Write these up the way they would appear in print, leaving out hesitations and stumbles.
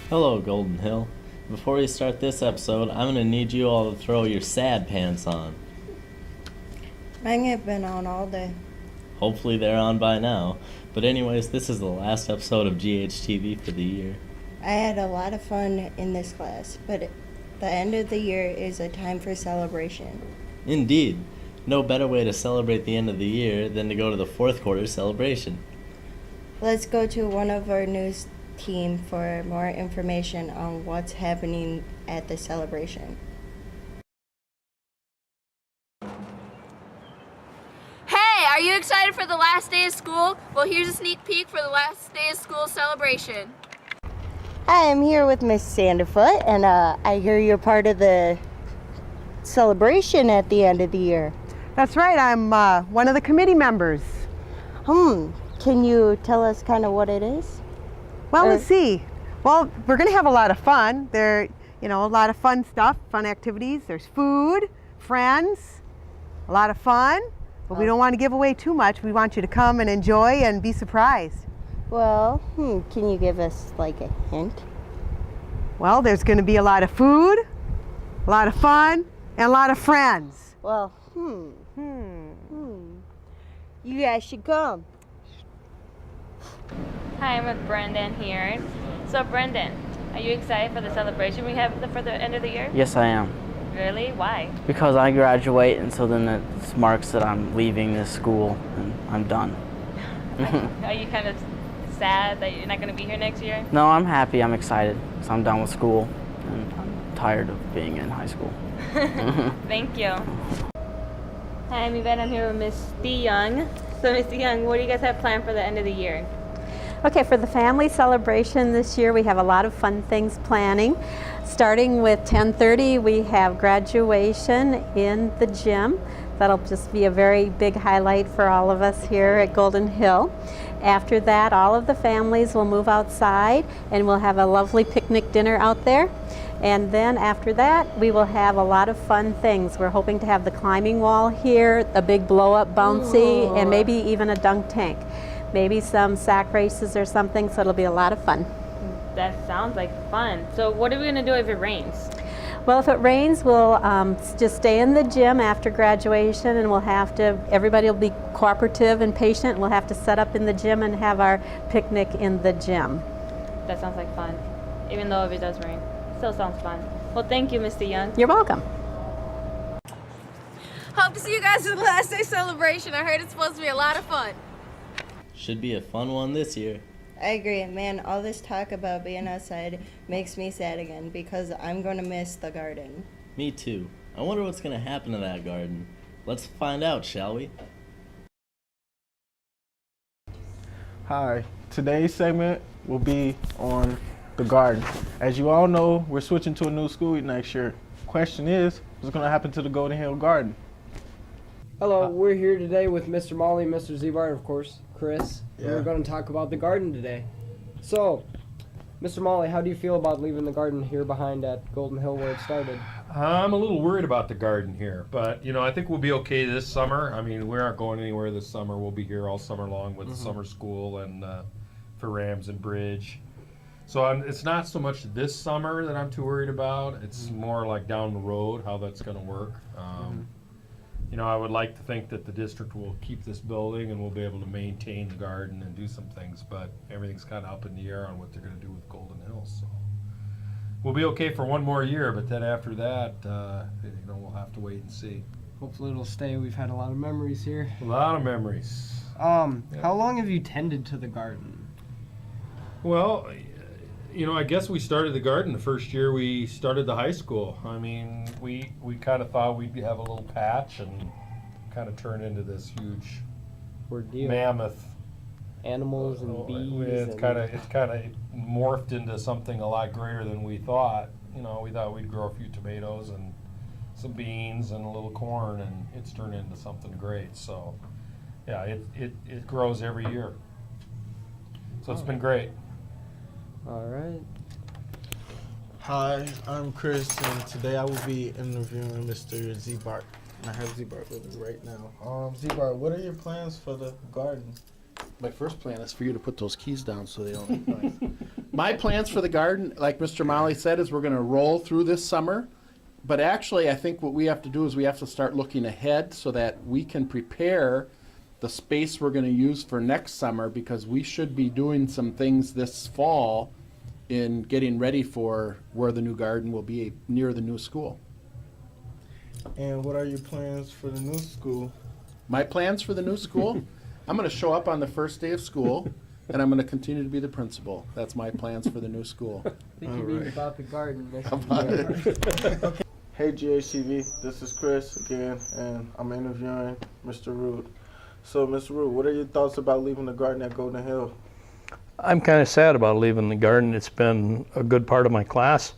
Hello, Golden Hill. Before we start this episode, I'm gonna need you all to throw your sad pants on. Mine have been on all day. Hopefully they're on by now. But anyways, this is the last episode of Ghtv for the year. I had a lot of fun in this class, but the end of the year is a time for celebration. Indeed. No better way to celebrate the end of the year than to go to the fourth quarter celebration. Let's go to one of our news team for more information on what's happening at the celebration. Hey, are you excited for the last day of school? Well, here's a sneak peek for the last day of school celebration. Hi, I'm here with Miss Sanderfoot, and I hear you're part of the celebration at the end of the year. That's right, I'm one of the committee members. Can you tell us kind of what it is? Well, let's see. Well, we're going to have a lot of fun. There, a lot of fun stuff, fun activities. There's food, friends, a lot of fun. But we don't want to give away too much. We want you to come and enjoy and be surprised. Well, can you give us like a hint? Well, there's going to be a lot of food, a lot of fun, and a lot of friends. Well, you guys should come. Hi, I'm with Brendan here. So, Brendan, are you excited for the celebration we have for the end of the year? Yes, I am. Really? Why? Because I graduate, and so then it marks that I'm leaving this school and I'm done. Are you kind of sad that you're not going to be here next year? No, I'm happy. I'm excited. So I'm done with school, and I'm tired of being in high school. Thank you. Hi, I'm Yvette. I'm here with Miss Young. So, Miss Young, what do you guys have planned for the end of the year? Okay, for the family celebration this year, we have a lot of fun things planning. Starting with 10:30, we have graduation in the gym. That'll just be a very big highlight for all of us here at Golden Hill. After that, all of the families will move outside and we'll have a lovely picnic dinner out there. And then after that, we will have a lot of fun things. We're hoping to have the climbing wall here, a big blow-up bouncy, and maybe even a dunk tank. Maybe some sack races or something, so it'll be a lot of fun. That sounds like fun. So what are we going to do if it rains? Well, if it rains, we'll just stay in the gym after graduation, and everybody will be cooperative and patient. We'll have to set up in the gym and have our picnic in the gym. That sounds like fun, even though if it does rain. Still sounds fun. Well, thank you, Mr. Young. You're welcome. Hope to see you guys at the last day celebration. I heard it's supposed to be a lot of fun. Should be a fun one this year. I agree, man. All this talk about being outside makes me sad again because I'm going to miss the garden. Me too. I wonder what's gonna happen to that garden. Let's find out, shall we? Hi, today's segment will be on the garden. As you all know, we're switching to a new school year next year. Question is, what's going to happen to the Golden Hill Garden? Hello, we're here today with Mr. Molly, Mr. Zebart, of course, Chris. And we're going to talk about the garden today. So, Mr. Molly, how do you feel about leaving the garden here behind at Golden Hill where it started? I'm a little worried about the garden here, but I think we'll be okay this summer. I mean, we aren't going anywhere this summer. We'll be here all summer long with the summer school and for Rams and Bridge. So it's not so much this summer that I'm too worried about. It's more like down the road how that's going to work. I would like to think that the district will keep this building and we'll be able to maintain the garden and do some things, but everything's kind of up in the air on what they're going to do with Golden Hills. So we'll be okay for one more year, but then after that, we'll have to wait and see. Hopefully it'll stay. We've had a lot of memories here. A lot of memories. How long have you tended to the garden? Well, I guess we started the garden the first year we started the high school. I mean, we kind of thought we'd have a little patch and kind of turn into this huge Ordeal. Mammoth. Animals and bees. It's kind of morphed into something a lot greater than we thought. We thought we'd grow a few tomatoes and some beans and a little corn, and it's turned into something great. So, yeah, it grows every year. So it's been great. All right. Hi, I'm Chris, and today I will be interviewing Mr. Zebart. And I have Zebart with me right now. Zebart, what are your plans for the garden? My first plan is for you to put those keys down so they don't make noise. My plans for the garden, like Mr. Molly said, is we're going to roll through this summer. But actually, I think what we have to do is we have to start looking ahead so that we can prepare the space we're going to use for next summer, because we should be doing some things this fall in getting ready for where the new garden will be near the new school. And what are your plans for the new school? My plans for the new school? I'm going to show up on the first day of school, and I'm going to continue to be the principal. That's my plans for the new school. I think you mean about the garden. How about it? Hey GHTV, this is Chris again, and I'm interviewing Mr. Root. So, Mr. Root, what are your thoughts about leaving the garden at Golden Hill? I'm kind of sad about leaving the garden. It's been a good part of my class,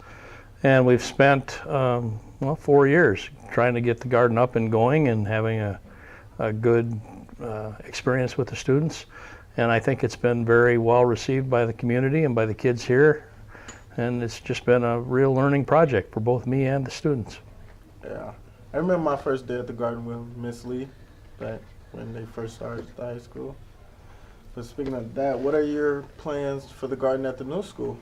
and we've spent 4 years trying to get the garden up and going and having a good experience with the students. And I think it's been very well received by the community and by the kids here. And it's just been a real learning project for both me and the students. Yeah, I remember my first day at the garden with Miss Lee, back when they first started the high school. But speaking of that, what are your plans for the garden at the new school?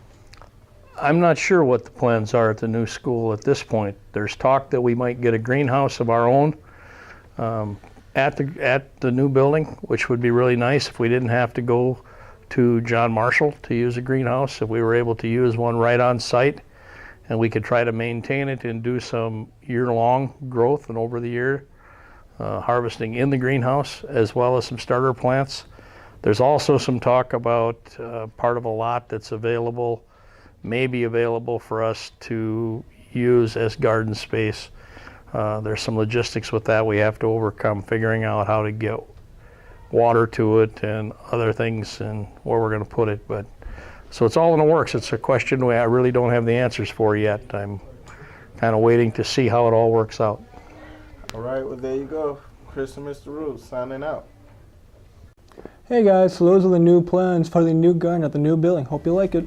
I'm not sure what the plans are at the new school at this point. There's talk that we might get a greenhouse of our own at the new building, which would be really nice if we didn't have to go to John Marshall to use a greenhouse. If we were able to use one right on site, and we could try to maintain it and do some year-long growth and over the year harvesting in the greenhouse, as well as some starter plants. There's also some talk about part of a lot that's available, maybe available for us to use as garden space. There's some logistics with that we have to overcome, figuring out how to get water to it and other things and where we're going to put it. But so it's all in the works. It's a question I really don't have the answers for yet. I'm kind of waiting to see how it all works out. All right, well, there you go. Chris and Mr. Root signing out. Hey guys, so those are the new plans for the new garden at the new building. Hope you like it.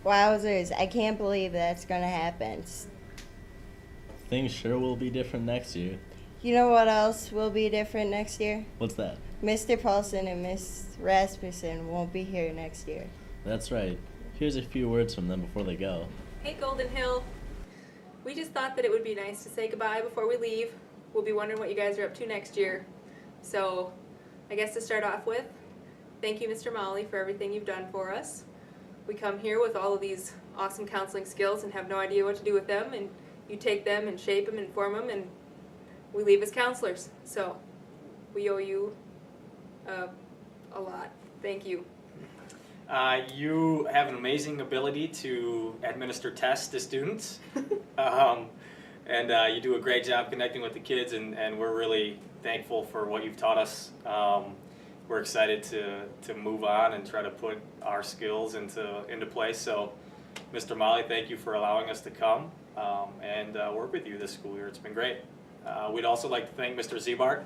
Wowzers, I can't believe that's going to happen. Things sure will be different next year. You know what else will be different next year? What's that? Mr. Paulson and Miss Rasmussen won't be here next year. That's right. Here's a few words from them before they go. Hey Golden Hill, we just thought that it would be nice to say goodbye before we leave. We'll be wondering what you guys are up to next year. So, I guess to start off with, thank you Mr. Molly for everything you've done for us. We come here with all of these awesome counseling skills and have no idea what to do with them, and you take them and shape them and form them, and we leave as counselors. So, we owe you a lot. Thank you. You have an amazing ability to administer tests to students, and you do a great job connecting with the kids, and we're really thankful for what you've taught us. We're excited to move on and try to put our skills into place. So, Mr. Molly, thank you for allowing us to come and work with you this school year. It's been great. We'd also like to thank Mr. Zebart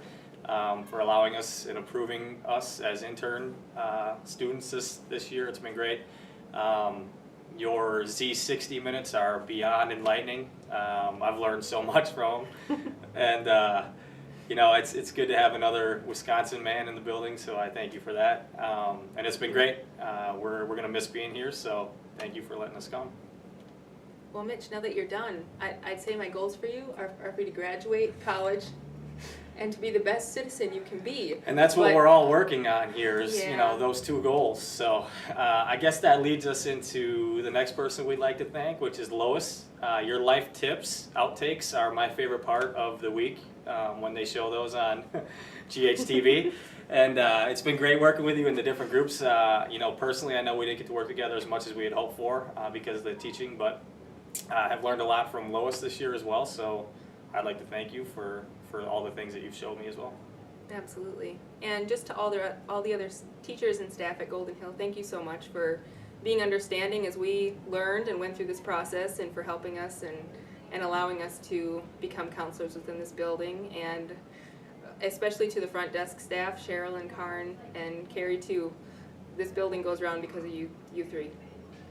for allowing us and approving us as intern students this year. It's been great. Your Z60 minutes are beyond enlightening. I've learned so much from them, and you know, it's good to have another Wisconsin man in the building. So I thank you for that, and it's been great. We're gonna miss being here, so thank you for letting us come. Well, Mitch, now that you're done, I'd say my goals for you are for you to graduate college and to be the best citizen you can be. And that's what we're all working on here is, you know, those two goals. So I guess that leads us into the next person we'd like to thank, which is Lois. Your life tips, outtakes are my favorite part of the week when they show those on GHTV. And it's been great working with you in the different groups. You know, personally, I know we didn't get to work together as much as we had hoped for because of the teaching, but I have learned a lot from Lois this year as well. So I'd like to thank you for all the things that you've showed me as well. Absolutely. And just to all the other teachers and staff at Golden Hill, thank you so much for being understanding as we learned and went through this process, and for helping us and allowing us to become counselors within this building, and especially to the front desk staff, Cheryl and Karn and Carrie too. This building goes around because of you three.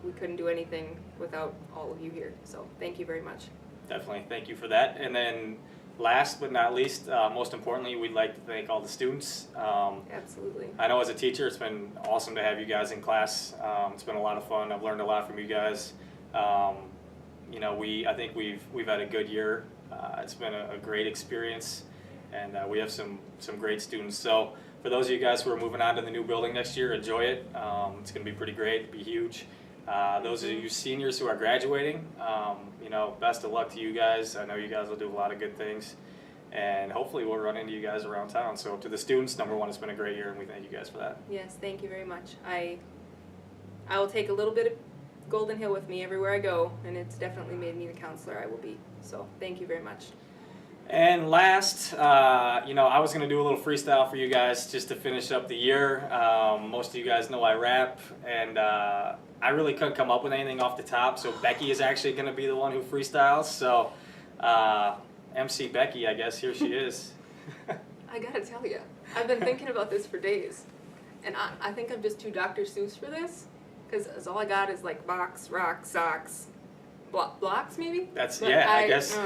We couldn't do anything without all of you here, so thank you very much. Definitely, thank you for that. And then last but not least, most importantly, we'd like to thank all the students. Absolutely. I know as a teacher, it's been awesome to have you guys in class. It's been a lot of fun. I've learned a lot from you guys. You know, I think we've had a good year. It's been a great experience, and we have some great students. So for those of you guys who are moving on to the new building next year, enjoy it. It's going to be pretty great. It'll be huge. Those of you seniors who are graduating, you know, best of luck to you guys. I know you guys will do a lot of good things, and hopefully we'll run into you guys around town. So to the students, number one, it's been a great year, and we thank you guys for that. Yes, thank you very much. I will take a little bit of Golden Hill with me everywhere I go, and it's definitely made me the counselor I will be. So thank you very much. And last, you know, I was going to do a little freestyle for you guys just to finish up the year. Most of you guys know I rap, and I really couldn't come up with anything off the top, so Becky is actually going to be the one who freestyles. So MC Becky, I guess, here she is. I gotta tell you, I've been thinking about this for days, and I think I'm just too Dr. Seuss for this, because all I got is like box, rock, socks, blocks maybe? That's, But yeah, I guess.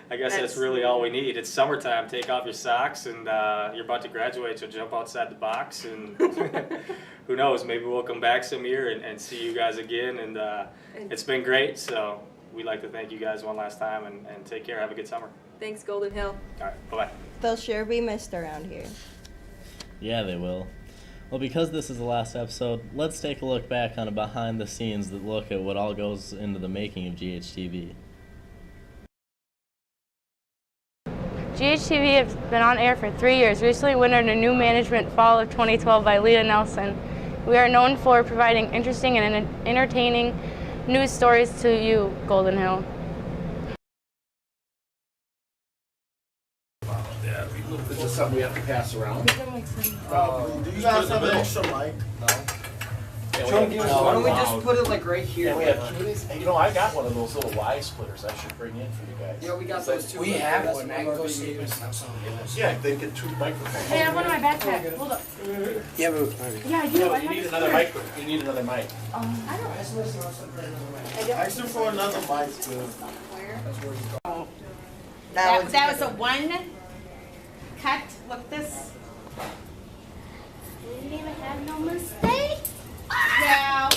I guess that's really all we need. need. It's summertime. Take off your socks, and you're about to graduate, so jump outside the box, and who knows, maybe we'll come back some year and see you guys again, and it's been great, so we'd like to thank you guys one last time, and take care. Have a good summer. Thanks, Golden Hill. All right, bye-bye. They'll sure be missed around here. Yeah, they will. Well, because this is the last episode, let's take a look back on a behind the scenes that look at what all goes into the making of GHTV. GHTV has been on air for 3 years. Recently went under new management fall of 2012 by Leah Nelson. We are known for providing interesting and entertaining news stories to you, Golden Hill. Is this something we have to pass around? Do you guys have an extra mic? No. Why don't we just put it like right here? Yeah, we have two of these. Hey, you know, I got one of those little Y splitters I should bring in for you guys. Yeah, we got those too. We have one. Yeah, they get two microphones. Hey, I have one in my backpack. Hold up. Yeah, but Yeah, you know, you need another mic. You need another mic. I don't. Ask them for another mic, too. That was a one cut. Look this. We didn't even have no mistake. Well,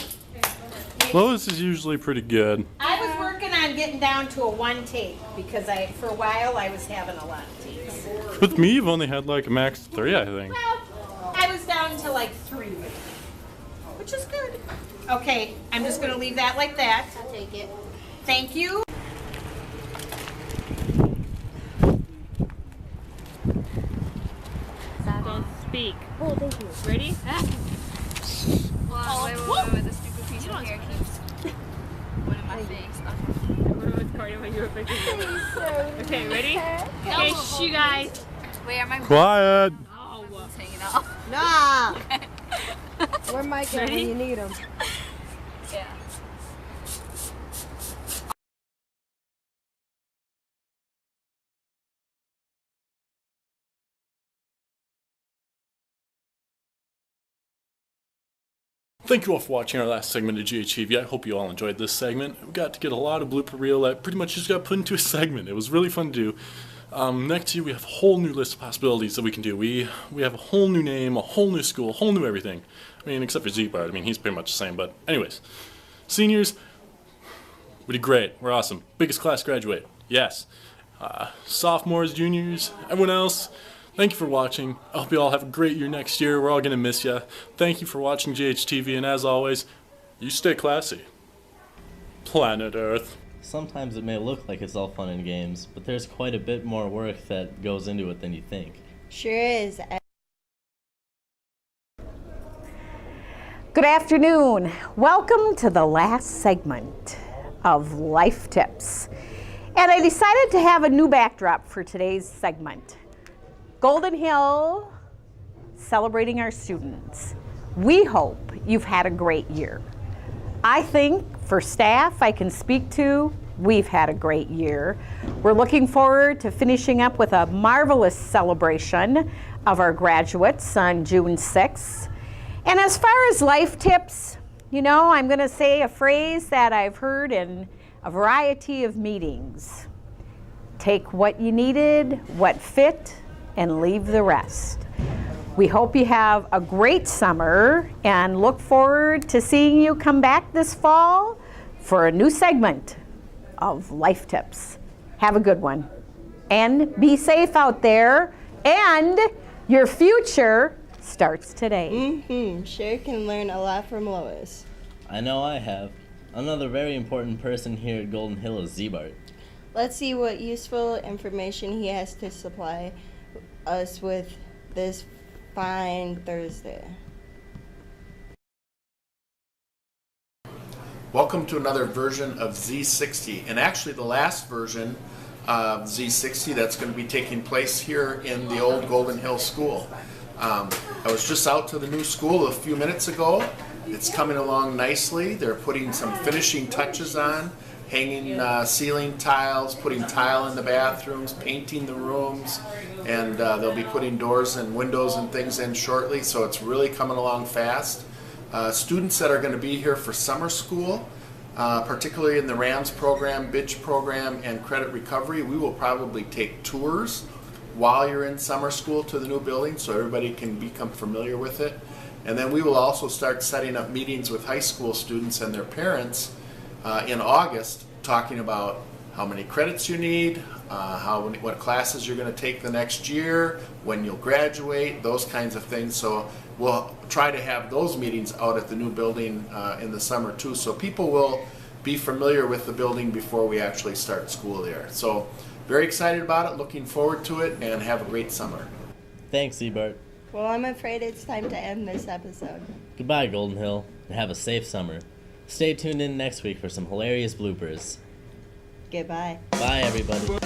Lois is usually pretty good. I was working on getting down to a one take because for a while I was having a lot of takes. With me, you've only had like a max of 3, I think. Well, I was down to like 3, which is good. Okay, I'm just going to leave that like that. I'll take it. Thank you. Don't speak. Oh, thank you. Ready? Wait, the stupid piece of hair keeps one in my face. Okay, ready? Okay, shh, you guys. Wait, are my Quiet. buttons hanging off? Nah. Where Mike at when you need him? Yeah. Thank you all for watching our last segment of GHTV. I hope you all enjoyed this segment. We got to get a lot of blooper reel that pretty much just got put into a segment. It was really fun to do. Next year we have a whole new list of possibilities that we can do. We have a whole new name, a whole new school, a whole new everything. I mean, except for Z-Bart. I mean, he's pretty much the same. But anyways, seniors, we did great. We're awesome. Biggest class graduate. Yes. Sophomores, juniors, everyone else, thank you for watching. I hope you all have a great year next year. We're all going to miss you. Thank you for watching GHTV, and as always, you stay classy. Planet Earth. Sometimes it may look like it's all fun and games, but there's quite a bit more work that goes into it than you think. Sure is. Good afternoon. Welcome to the last segment of Life Tips. And I decided to have a new backdrop for today's segment. Golden Hill, celebrating our students. We hope you've had a great year. I think for staff I can speak to, we've had a great year. We're looking forward to finishing up with a marvelous celebration of our graduates on June 6th. And as far as life tips, you know, I'm going to say a phrase that I've heard in a variety of meetings. Take what you needed, what fit, and leave the rest. We hope you have a great summer and look forward to seeing you come back this fall for a new segment of Life Tips. Have a good one. And be safe out there, and your future starts today. Sure can learn a lot from Lois. I know I have. Another very important person here at Golden Hill is Zbart. Let's see what useful information he has to supply us with this fine Thursday. Welcome to another version of Z60, and actually the last version of Z60 that's going to be taking place here in the old Golden Hill School. I was just out to the new school a few minutes ago. It's coming along nicely. They're putting some finishing touches on, hanging ceiling tiles, putting tile in the bathrooms, painting the rooms, and they'll be putting doors and windows and things in shortly, so it's really coming along fast. Students that are going to be here for summer school, particularly in the RAMS program, BIDGE program, and credit recovery, we will probably take tours while you're in summer school to the new building so everybody can become familiar with it. And then we will also start setting up meetings with high school students and their parents in August, talking about how many credits you need, what classes you're going to take the next year, when you'll graduate, those kinds of things. So we'll try to have those meetings out at the new building in the summer too, so people will be familiar with the building before we actually start school there. So very excited about it, looking forward to it, and have a great summer. Thanks, Zbart. Well, I'm afraid it's time to end this episode. Goodbye, Golden Hill, and have a safe summer. Stay tuned in next week for some hilarious bloopers. Goodbye. Bye, everybody.